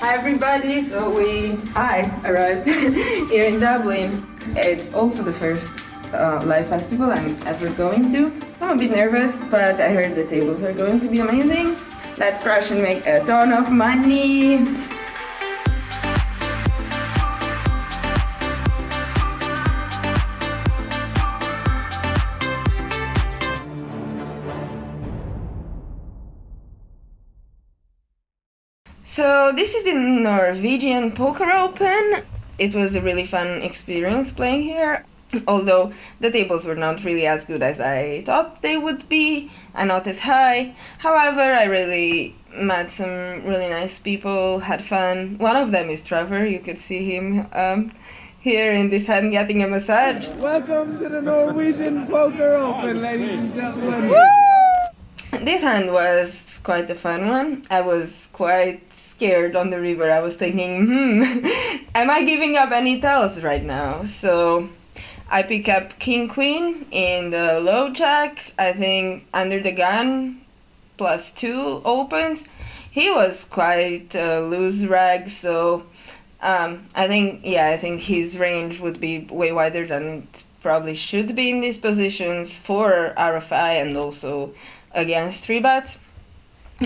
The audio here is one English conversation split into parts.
Hi everybody, I arrived here in Dublin. It's also the first live festival I'm ever going to, so I'm a bit nervous, but I heard the tables are going to be amazing. Let's crash and make a ton of money! So this is the Norwegian Poker Open. It was a really fun experience playing here, although the tables were not really as good as I thought they would be and not as high. However, I really met some really nice people, had fun. One of them is Trevor. You could see him here in this hand getting a massage. Welcome to the Norwegian Poker Open, ladies and gentlemen. Woo! This hand was quite a fun one. I was quite scared on the river. I was thinking, am I giving up any tells right now? So I pick up King Queen in the low jack, I think under the gun, +2 opens. He was quite a loose rag, so I think his range would be way wider than it probably should be in these positions for RFI and also against 3-bet.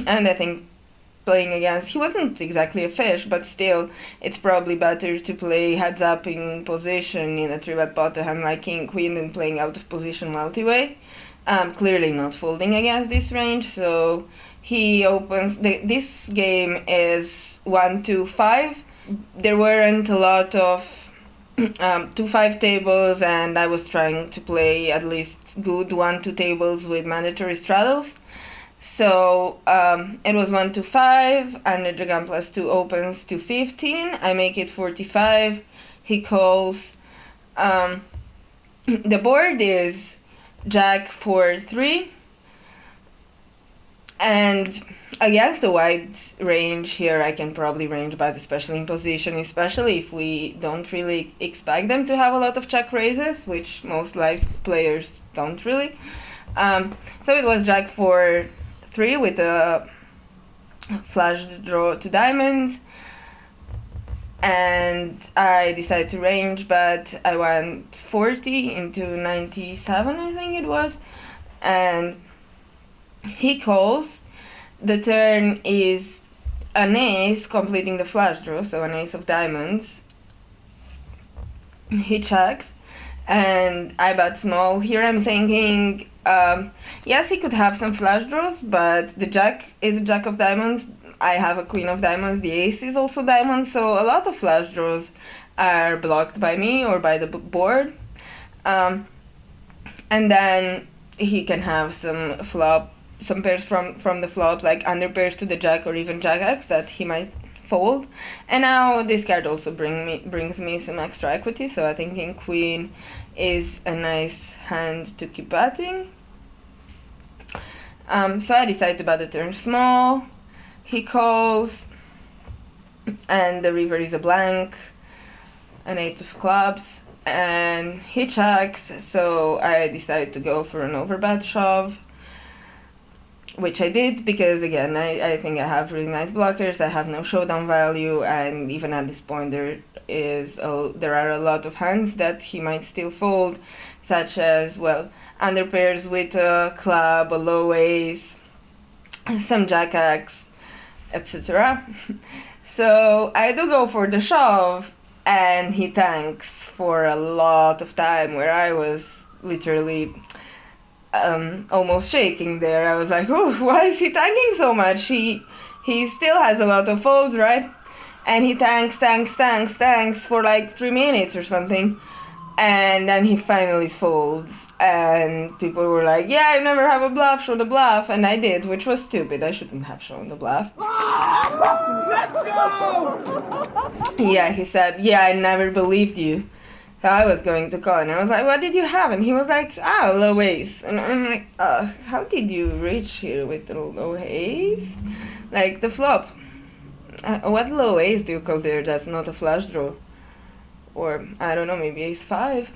And I think playing against, he wasn't exactly a fish, but still, it's probably better to play heads up in position in a 3-bet pot to hand like King Queen than playing out of position multi-way. Clearly not folding against this range, so he opens. This game is 1-2-5. There weren't a lot of 2-5 tables, and I was trying to play at least good 1-2 tables with mandatory straddles. So it was 1-5, under the gun +2 opens to 15. I make it 45. He calls. The board is Jack 4-3, and against the wide range here, I can probably range bet, especially in position, especially if we don't really expect them to have a lot of check raises, which most live players don't really. So it was Jack 4-3 with a flush draw to diamonds, and I decided to range, but I went 40 into 97, I think it was, and he calls. The turn is an ace completing the flush draw, so an ace of diamonds. He checks, and I bet small. Here I'm thinking, yes, he could have some flush draws, but the jack is a jack of diamonds. I have a queen of diamonds. The ace is also diamonds, so a lot of flush draws are blocked by me or by the board. And then he can have some pairs from the flop, like under pairs to the jack or even jack X that he might fold. And now this card also brings me some extra equity, so I think King Queen is a nice hand to keep betting. So I decide to bet the turn small. He calls, and the river is a blank, an 8 of clubs, and he checks, so I decide to go for an overbet shove, which I did because, again, I think I have really nice blockers. I have no showdown value, and even at this point there are a lot of hands that he might still fold, such as, well, under pairs with a club, a low ace, some jack X, etc. So I do go for the shove, and he tanks for a lot of time, where I was literally almost shaking there. I was like, "Ooh, why is he tanking so much? He still has a lot of folds, right?" And he tanks for like 3 minutes or something, and then he finally folds. And people were like, "Yeah, I never have a bluff. Show the bluff," and I did, which was stupid. I shouldn't have shown the bluff. Let's go! Yeah, he said, "Yeah, I never believed you." So I was going to call, and I was like, "What did you have?" And he was like, "Low ace." And I'm like, how did you reach here with the low ace? Like, the flop. What low ace do you call there? That's not a flush draw. Or, I don't know, maybe ace 5.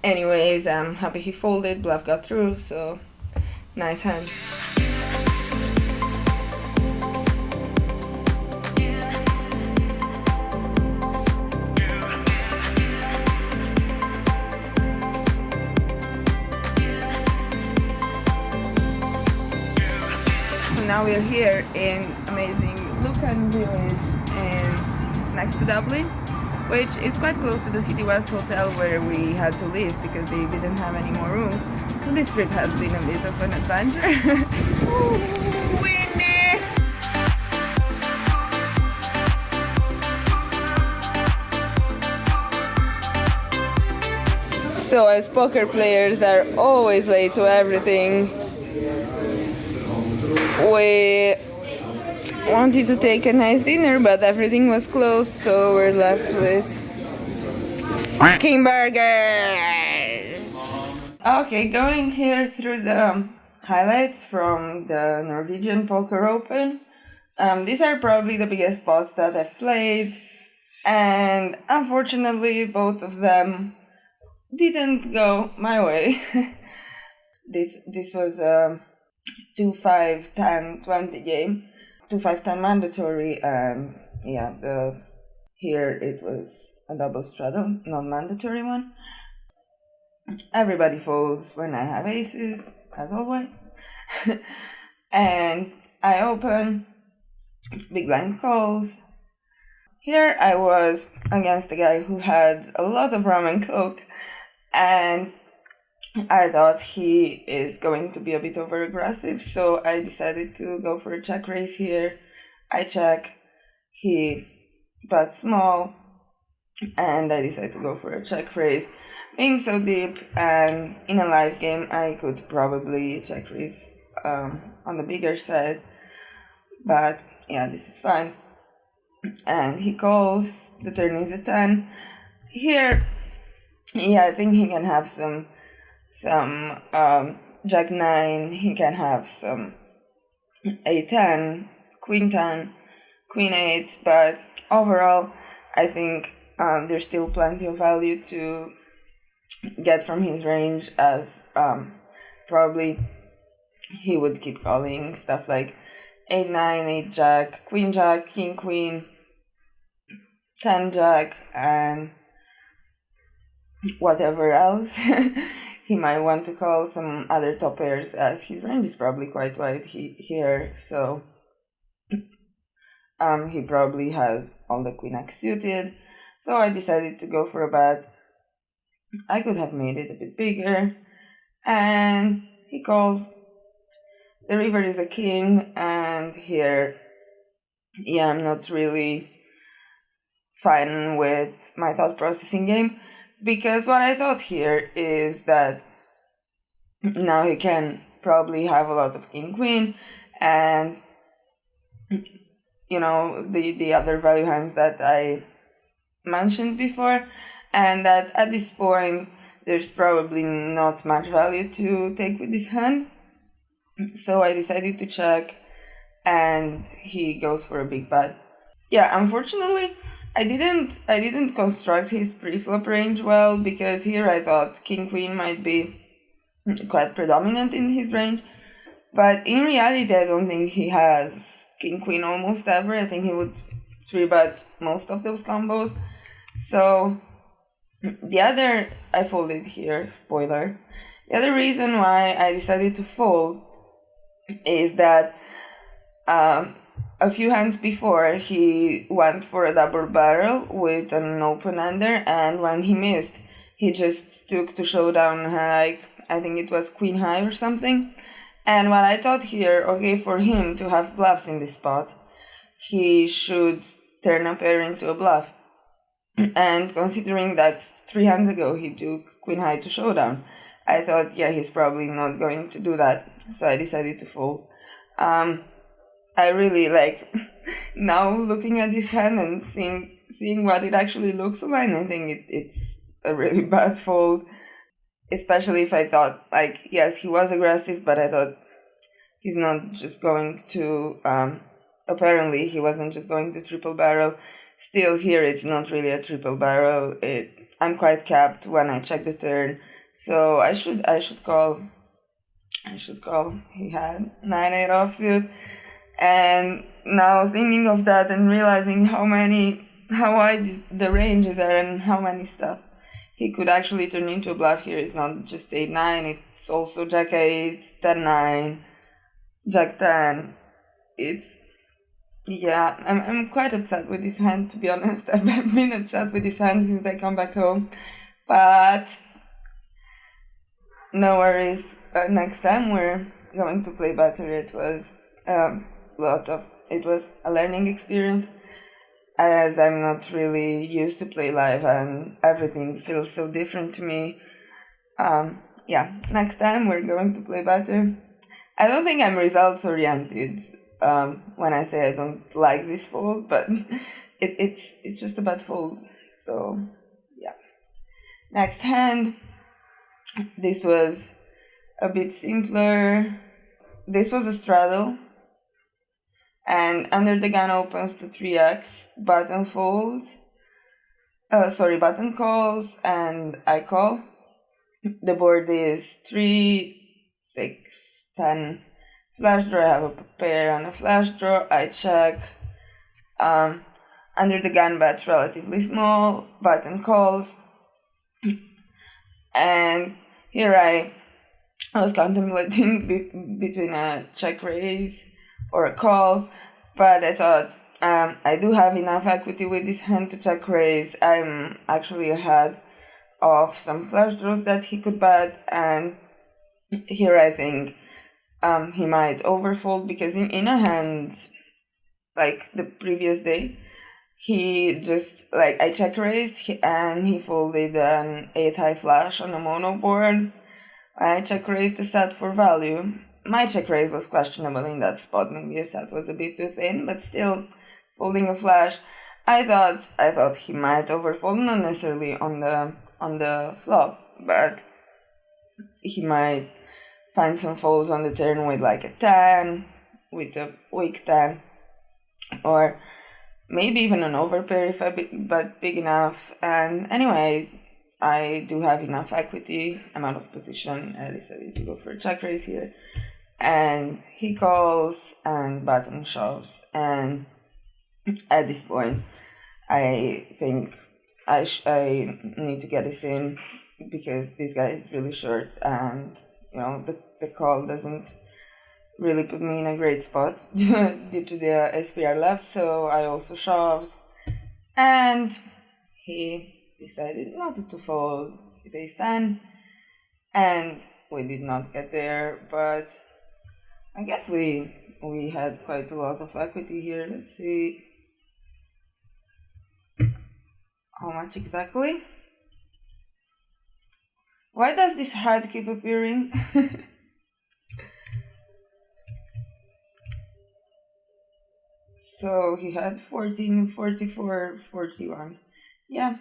Anyways, I'm happy he folded, bluff got through, so nice hand. we're here in amazing Lucan village next to Dublin, which is quite close to the City West Hotel where we had to live because they didn't have any more rooms. So this trip has been a bit of an adventure. Ooh, winner! So as poker players are always late to everything, we wanted to take a nice dinner, but everything was closed, so we're left with king burgers. Okay, going here through the highlights from the Norwegian Poker Open. These are probably the biggest spots that I've played, and unfortunately both of them didn't go my way. This was a 2-5-10-20 game. 2-5-10 mandatory, and yeah, here it was a double straddle, non-mandatory one. Everybody folds when I have aces, as always. And I open, big blind calls. Here I was against a guy who had a lot of rum and coke, and I thought he is going to be a bit over aggressive, so I decided to go for a check raise here. I check, he bet small, and I decided to go for a check raise. Being so deep, and in a live game, I could probably check raise on the bigger side, but yeah, this is fine. And he calls, the turn is a 10. Here, yeah, I think he can have some jack 9, he can have some a10, queen 10, queen 8, but overall I think there's still plenty of value to get from his range, as probably he would keep calling stuff like 8-9, 8 jack, queen jack, king queen, 10 jack, and whatever else. He might want to call some other top pairs, as his range is probably quite wide here, so he probably has all the queen X suited. So I decided to go for a bet. I could have made it a bit bigger, and he calls. The river is a king, and here, yeah, I'm not really fine with my thought processing game, because what I thought here is that now he can probably have a lot of king queen, and you know, the other value hands that I mentioned before, and that at this point there's probably not much value to take with this hand. So I decided to check, and he goes for a big bet. Yeah, unfortunately I didn't construct his pre-flop range well, because here I thought king queen might be quite predominant in his range, but in reality I don't think he has king queen almost ever. I think he would 3-bet most of those combos. So I folded here, spoiler. The other reason why I decided to fold is that a few hands before he went for a double barrel with an open-ender, and when he missed, he just took to showdown, like, I think it was queen high or something. And what I thought here, okay, for him to have bluffs in this spot, he should turn a pair into a bluff. And considering that 3 hands ago he took queen high to showdown, I thought, yeah, he's probably not going to do that, so I decided to fold. I really like, now looking at this hand and seeing what it actually looks like, I think it's a really bad fold. Especially if I thought, like, yes, he was aggressive, but I thought he's not just going to, apparently he wasn't just going to triple barrel. Still here it's not really a triple barrel. I'm quite capped when I check the turn, so I should call. He had 9-8 offsuit, and now thinking of that and realizing how wide the ranges are and how many stuff he could actually turn into a bluff here. It's not just 8-9, it's also jack 8, 10-9, jack 10, I'm quite upset with this hand, to be honest. I've been upset with this hand since I come back home, but no worries. Next time we're going to play better. It was a learning experience, as I'm not really used to play live and everything feels so different to me. Next time we're going to play better. I don't think I'm results oriented when I say I don't like this fold, but it's just a bad fold. So yeah. Next hand. This was a bit simpler. This was a straddle. And under the gun opens to 3x, button folds. Button calls, and I call. The board is 3, 6, 10. Flash draw, I have a pair and a flash draw. I check. Under the gun bet's relatively small. Button calls. And here I was contemplating between a check raise or a call, but I thought I do have enough equity with this hand to check raise. I'm actually ahead of some flush draws that he could bet, and here I think he might overfold, because in a hand like the previous day, he just, I check raised and he folded an 8 high flush on a mono board. I check raised the set for value. My check raise was questionable in that spot. Maybe a set was a bit too thin, but still folding a flush. I thought he might overfold, not necessarily on the flop, but he might find some folds on the turn with like a 10, with a weak 10, or maybe even an overpair if I bet big enough. And anyway, I do have enough equity. I'm out of position. I decided to go for a check raise here. And he calls and button shoves. And at this point, I think I need to get this in, because this guy is really short, and the call doesn't really put me in a great spot due to the SPR left. So I also shoved, and he decided not to fold his ace 10, and we did not get there, but I guess we had quite a lot of equity here. Let's see how much exactly. Why does this head keep appearing? So he had 14, 44, 41. Yeah,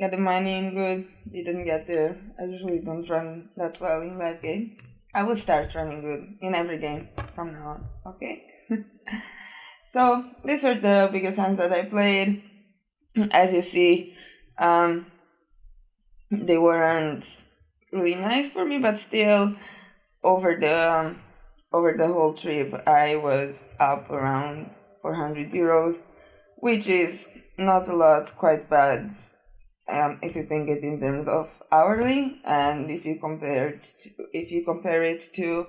got the money in good. Didn't get there. I usually don't run that well in live games. I will start running good in every game from now on, okay? So these were the biggest hands that I played. As you see, they weren't really nice for me, but still, over the whole trip, I was up around 400 euros, which is not a lot, quite bad, if you think it in terms of hourly, and if you compare it to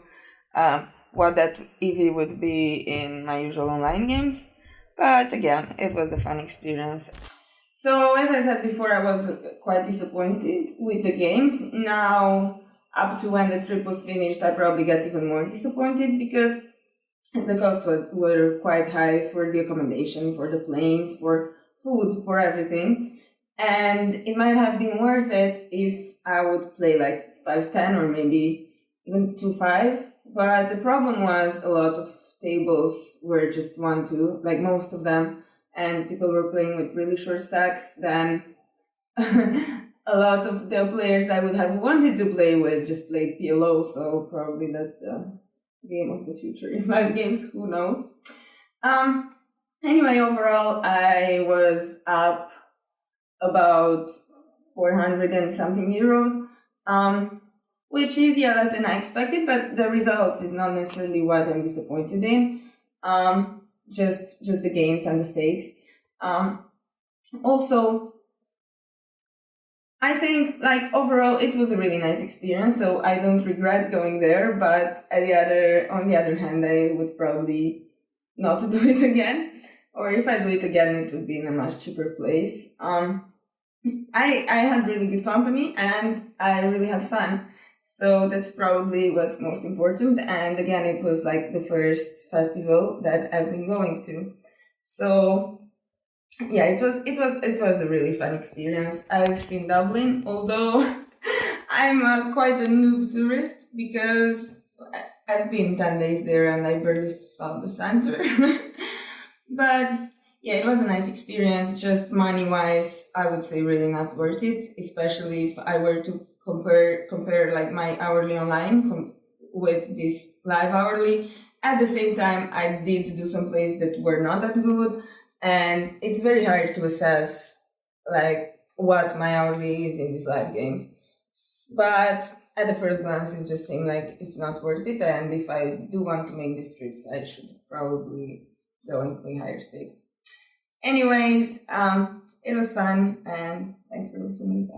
what that EV would be in my usual online games. But again, it was a fun experience. So as I said before, I was quite disappointed with the games. Now, up to when the trip was finished, I probably got even more disappointed, because the costs were quite high for the accommodation, for the planes, for food, for everything. And it might have been worth it if I would play like 5-10 or maybe even 2-5. But the problem was a lot of tables were just 1-2, like most of them, and people were playing with really short stacks. Then a lot of the players I would have wanted to play with just played PLO, so probably that's the game of the future in live games, who knows. Anyway, overall, I was up about 400 and something euros, which is less than I expected, but the results is not necessarily what I'm disappointed in. Just the games and the stakes. Also, I think overall it was a really nice experience, so I don't regret going there, but on the other hand, I would probably not to do it again. Or if I do it again, it would be in a much cheaper place. I had really good company and I really had fun. So that's probably what's most important. And again, it was like the first festival that I've been going to. So yeah, it was a really fun experience. I've seen Dublin, although I'm quite a noob tourist because I've been 10 days there and I barely saw the center. But yeah, it was a nice experience. Just money-wise, I would say really not worth it, especially if I were to compare like my hourly online with this live hourly. At the same time, I did do some plays that were not that good, and it's very hard to assess like what my hourly is in these live games. But at the first glance, it just seemed like it's not worth it, and if I do want to make these trips, I should probably go and play higher stakes. Anyways, it was fun, and thanks for listening.